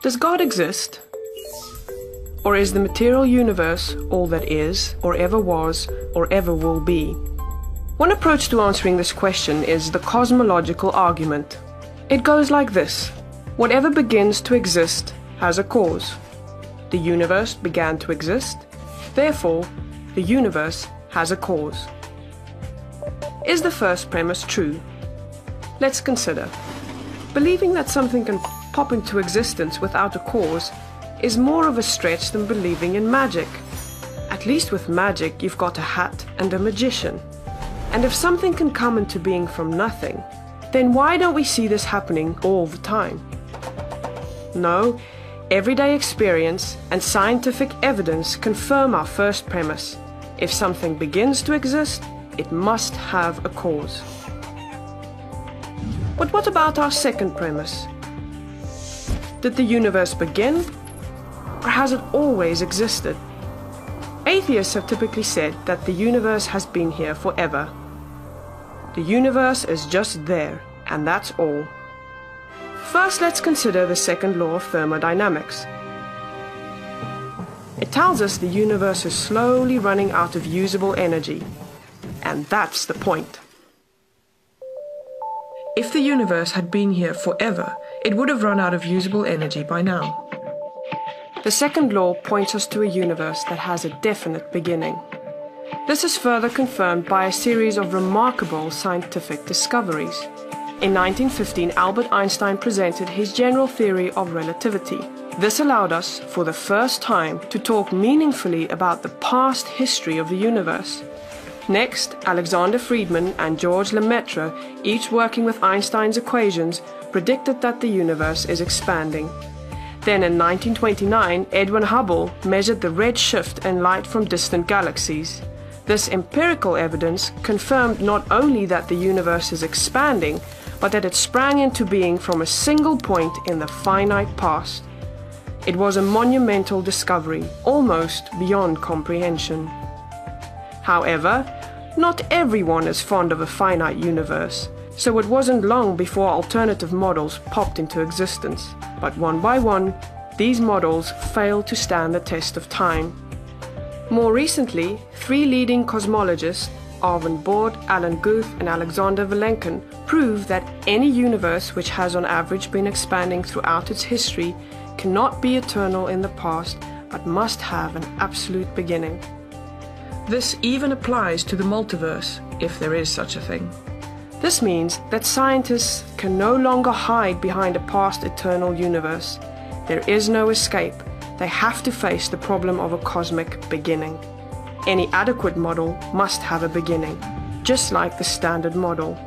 Does God exist? Or is the material universe all that is, or ever was, or ever will be? One approach to answering this question is the cosmological argument. It goes like this: whatever begins to exist has a cause. The universe began to exist, therefore, the universe has a cause. Is the first premise true? Let's consider. Believing that something can pop into existence without a cause is more of a stretch than believing in magic. At least with magic, you've got a hat and a magician. And if something can come into being from nothing, then why don't we see this happening all the time? No, everyday experience and scientific evidence confirm our first premise. If something begins to exist, it must have a cause. But what about our second premise? Did the universe begin, or has it always existed? Atheists have typically said that the universe has been here forever. The universe is just there, and that's all. First, let's consider the second law of thermodynamics. It tells us the universe is slowly running out of usable energy, and that's the point. If the universe had been here forever, it would have run out of usable energy by now. The second law points us to a universe that has a definite beginning. This is further confirmed by a series of remarkable scientific discoveries. In 1915, Albert Einstein presented his general theory of relativity. This allowed us, for the first time, to talk meaningfully about the past history of the universe. Next, Alexander Friedmann and George Lemaitre, each working with Einstein's equations, predicted that the universe is expanding. Then in 1929, Edwin Hubble measured the red shift in light from distant galaxies. This empirical evidence confirmed not only that the universe is expanding, but that it sprang into being from a single point in the finite past. It was a monumental discovery, almost beyond comprehension. However, not everyone is fond of a finite universe, so it wasn't long before alternative models popped into existence. But one by one, these models failed to stand the test of time. More recently, three leading cosmologists, Arvind Borde, Alan Guth, and Alexander Vilenkin, prove that any universe which has on average been expanding throughout its history cannot be eternal in the past, but must have an absolute beginning. This even applies to the multiverse, if there is such a thing. This means that scientists can no longer hide behind a past eternal universe. There is no escape. They have to face the problem of a cosmic beginning. Any adequate model must have a beginning, just like the standard model.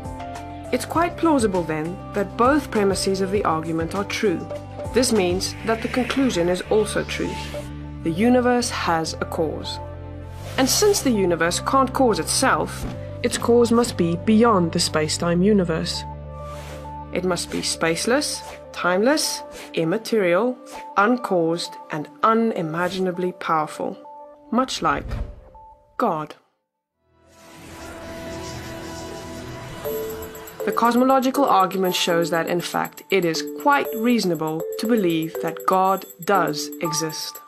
It's quite plausible then that both premises of the argument are true. This means that the conclusion is also true. The universe has a cause. And since the universe can't cause itself, its cause must be beyond the space-time universe. It must be spaceless, timeless, immaterial, uncaused, and unimaginably powerful, much like God. The cosmological argument shows that, in fact, it is quite reasonable to believe that God does exist.